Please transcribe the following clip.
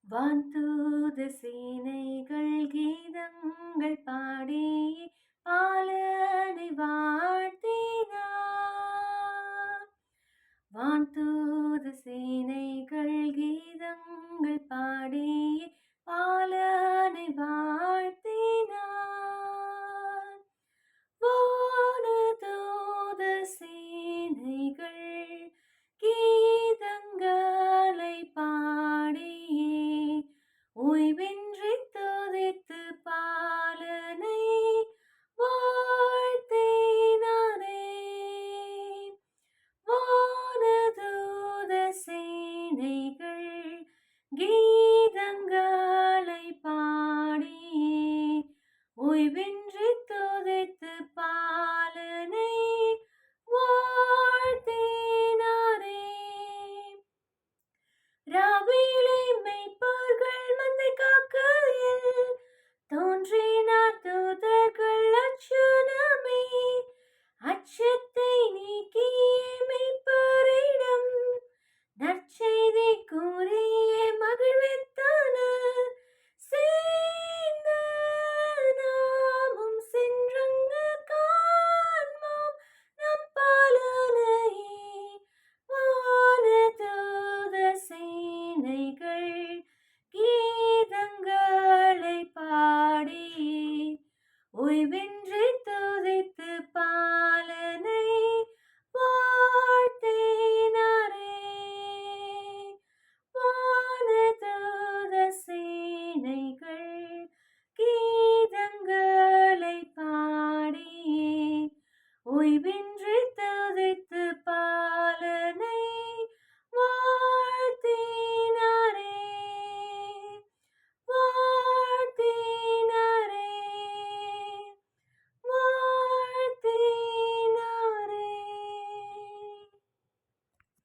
வான்தூத சேனைகள் கீதங்கள் பாடி பாலனை வாழ்த்தினார். வான்தூத சேனைகள் கீதங்கள் பாடி பாலனை வாழ்த்தினார். வானதூத சேனைகள் கீதங்களை பாடியே ஓய்வின்றி துதித்து பாலனை வாழ்த்தினாரே. வானதூத சேனைகள் கீதங்களை பாடியே ஓய்வின்றி துதித்து பாலனை வாழ்த்தினாரே. ராவிலே மெய்ப்பர்கள் மந்தை காக்கையில் தோன்றினார் தூதர்கள் அச்சுணமே. அச்சத்தை நீக்கியே மெய்ப்பரிடம் நற்செய்தி கூறியே மகிழ்வித்தனர். சேர்ந்த நாமும் சென்றங்கு காண்போம் நம் பாலனையே. வானதூத சேனைகள்